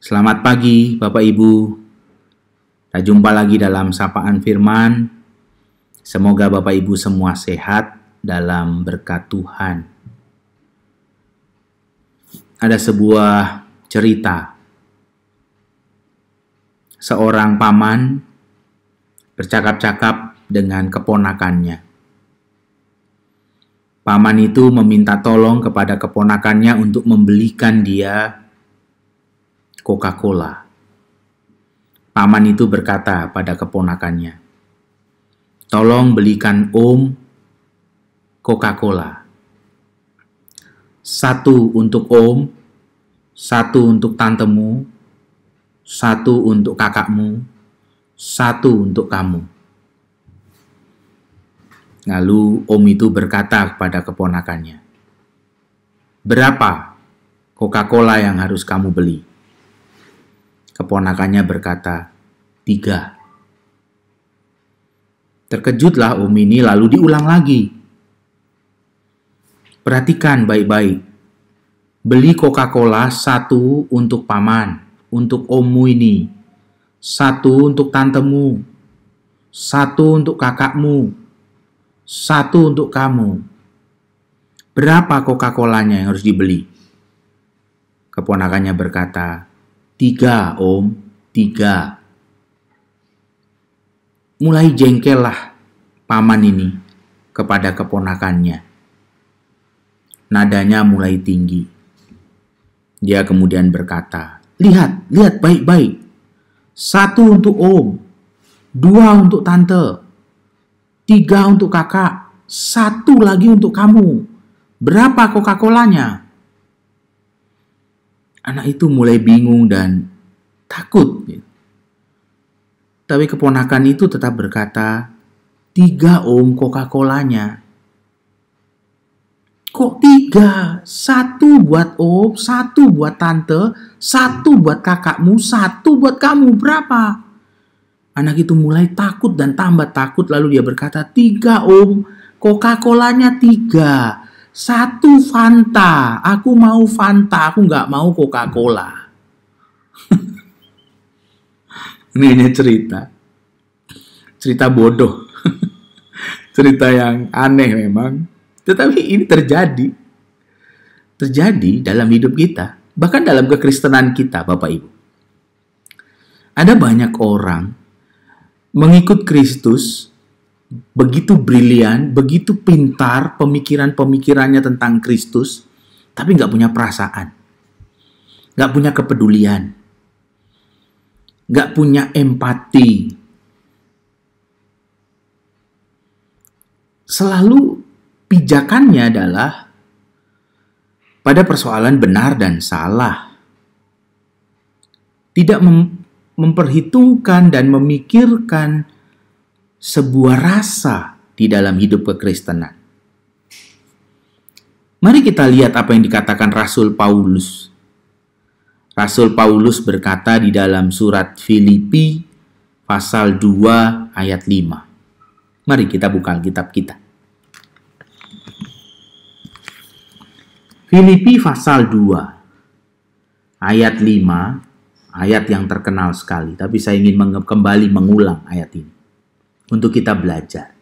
Selamat pagi Bapak Ibu. Kita jumpa lagi dalam Sapaan Firman. Semoga Bapak Ibu semua sehat dalam berkat Tuhan. Ada sebuah cerita. Seorang paman bercakap-cakap dengan keponakannya. Paman itu meminta tolong kepada keponakannya untuk membelikan dia Coca-Cola. Paman itu berkata pada keponakannya, "Tolong belikan Om Coca-Cola. Satu untuk Om, satu untuk tantemu, satu untuk kakakmu, satu untuk kamu." Lalu Om itu berkata kepada keponakannya, "Berapa Coca-Cola yang harus kamu beli?" Keponakannya berkata, 3. Terkejutlah Om ini lalu diulang lagi. Perhatikan baik-baik. Beli Coca-Cola 1 untuk paman, untuk ommu ini. 1 untuk tantemu. 1 untuk kakakmu. 1 untuk kamu. Berapa Coca-Colanya yang harus dibeli? Keponakannya berkata, 3 Om, 3. Mulai jengkellah paman ini kepada keponakannya. Nadanya mulai tinggi. Dia kemudian berkata, lihat baik-baik. 1 untuk Om, 2 untuk tante, 3 untuk kakak, 1 lagi untuk kamu. Berapa Coca-Colanya? Anak itu mulai bingung dan takut. Tapi keponakan itu tetap berkata, 3 Om Coca-Colanya. Kok 3? 1 buat Om, 1 buat tante, 1 buat kakakmu, 1 buat kamu. Berapa? Anak itu mulai takut dan tambah takut. Lalu dia berkata, 3 Om, Coca-Colanya 3. 1 Fanta, aku mau Fanta, aku nggak mau Coca-Cola. Ini cerita bodoh, cerita yang aneh memang. Tetapi ini terjadi dalam hidup kita, bahkan dalam kekristenan kita, Bapak Ibu. Ada banyak orang mengikut Kristus, begitu brilian, begitu pintar pemikirannya tentang Kristus, tapi nggak punya perasaan, nggak punya kepedulian, nggak punya empati. Selalu pijakannya adalah pada persoalan benar dan salah. Tidak memperhitungkan dan memikirkan sebuah rasa di dalam hidup kekristenan. Mari kita lihat apa yang dikatakan Rasul Paulus. Rasul Paulus berkata di dalam surat Filipi pasal 2 ayat 5. Mari kita buka Alkitab kita. Filipi pasal 2 ayat 5, ayat yang terkenal sekali, tapi saya ingin kembali mengulang ayat ini untuk kita belajar.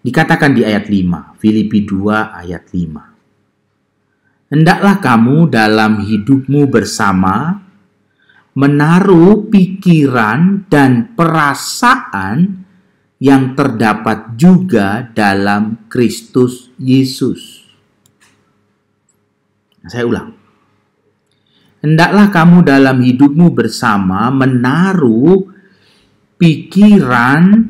Dikatakan di ayat 5, Filipi 2 ayat 5. Hendaklah kamu dalam hidupmu bersama menaruh pikiran dan perasaan yang terdapat juga dalam Kristus Yesus. Saya ulang. Hendaklah kamu dalam hidupmu bersama menaruh pikiran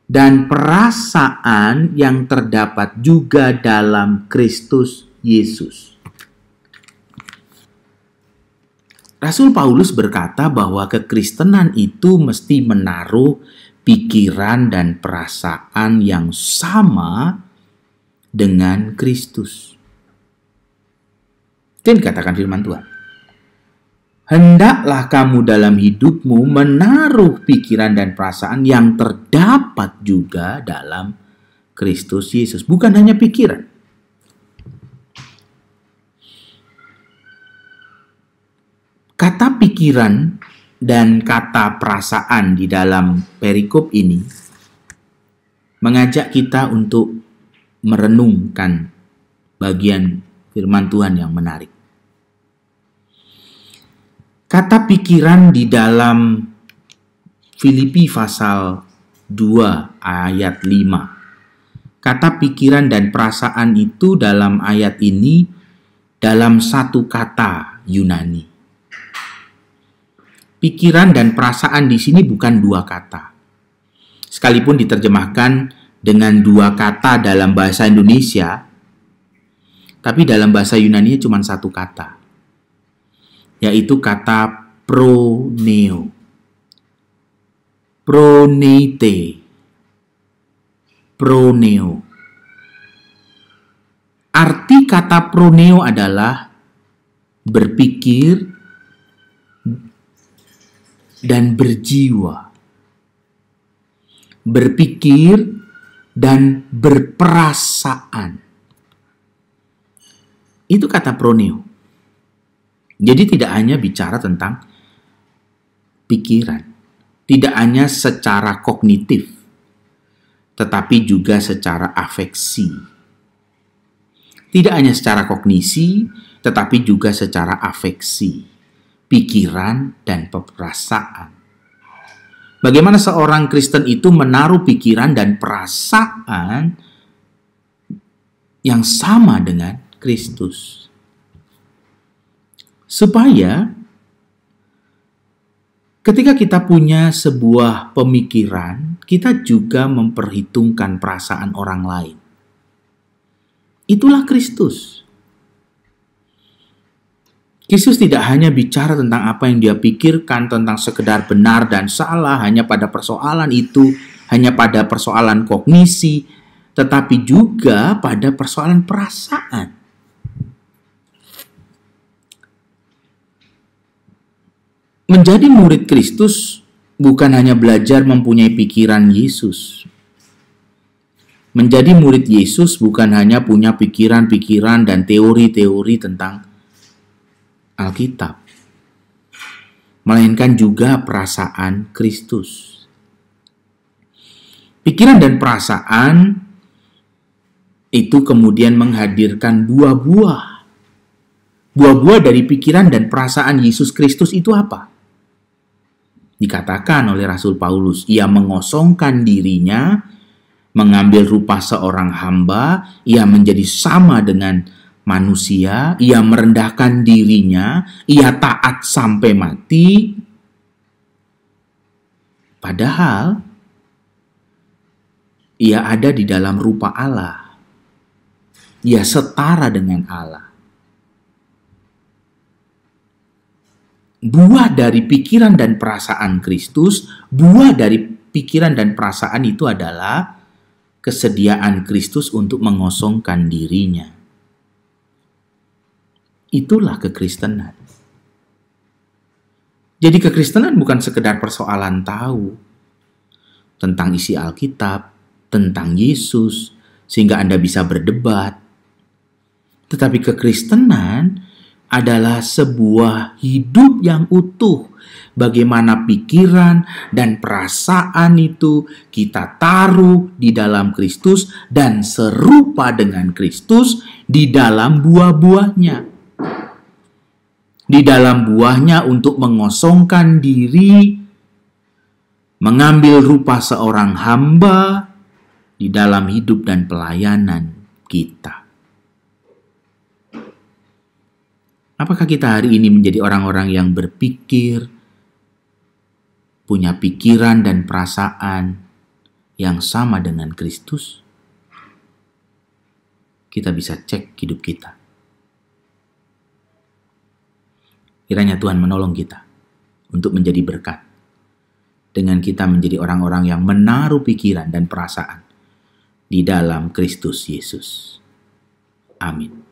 dan perasaan yang terdapat juga dalam Kristus Yesus. Rasul Paulus berkata bahwa kekristenan itu mesti menaruh pikiran dan perasaan yang sama dengan Kristus. Itu yang dikatakan firman Tuhan. Hendaklah kamu dalam hidupmu menaruh pikiran dan perasaan yang terdapat juga dalam Kristus Yesus. Bukan hanya pikiran. Kata pikiran dan kata perasaan di dalam perikop ini mengajak kita untuk merenungkan bagian firman Tuhan yang menarik. Kata pikiran di dalam Filipi pasal 2 ayat 5. Kata pikiran dan perasaan itu dalam ayat ini dalam satu kata Yunani. Pikiran dan perasaan di sini bukan dua kata. Sekalipun diterjemahkan dengan dua kata dalam bahasa Indonesia, tapi dalam bahasa Yunani cuma satu kata, yaitu kata proneo. Proneite. Proneo. Arti kata proneo adalah berpikir dan berjiwa. Berpikir dan berperasaan. Itu kata proneo. Jadi tidak hanya bicara tentang pikiran, tidak hanya secara kognitif, tetapi juga secara afeksi. Tidak hanya secara kognisi, tetapi juga secara afeksi, pikiran dan perasaan. Bagaimana seorang Kristen itu menaruh pikiran dan perasaan yang sama dengan Kristus. Supaya ketika kita punya sebuah pemikiran, kita juga memperhitungkan perasaan orang lain. Itulah Kristus. Kristus tidak hanya bicara tentang apa yang dia pikirkan, tentang sekedar benar dan salah, hanya pada persoalan itu, hanya pada persoalan kognisi, tetapi juga pada persoalan perasaan. Menjadi murid Kristus bukan hanya belajar mempunyai pikiran Yesus. Menjadi murid Yesus bukan hanya punya pikiran-pikiran dan teori-teori tentang Alkitab, melainkan juga perasaan Kristus. Pikiran dan perasaan itu kemudian menghadirkan buah-buah. Buah-buah dari pikiran dan perasaan Yesus Kristus itu apa? Dikatakan oleh Rasul Paulus, ia mengosongkan dirinya, mengambil rupa seorang hamba, ia menjadi sama dengan manusia, ia merendahkan dirinya, ia taat sampai mati. Padahal ia ada di dalam rupa Allah. Ia setara dengan Allah. Buah dari pikiran dan perasaan Kristus, buah dari pikiran dan perasaan itu adalah kesediaan Kristus untuk mengosongkan dirinya. Itulah kekristenan. Jadi kekristenan bukan sekedar persoalan tahu tentang isi Alkitab, tentang Yesus, sehingga Anda bisa berdebat. Tetapi kekristenan adalah sebuah hidup yang utuh. Bagaimana pikiran dan perasaan itu kita taruh di dalam Kristus dan serupa dengan Kristus di dalam buah-buahnya. Di dalam buahnya untuk mengosongkan diri, mengambil rupa seorang hamba di dalam hidup dan pelayanan kita. Apakah kita hari ini menjadi orang-orang yang berpikir, punya pikiran dan perasaan yang sama dengan Kristus? Kita bisa cek hidup kita. Kiranya Tuhan menolong kita untuk menjadi berkat. Dengan kita menjadi orang-orang yang menaruh pikiran dan perasaan di dalam Kristus Yesus. Amin.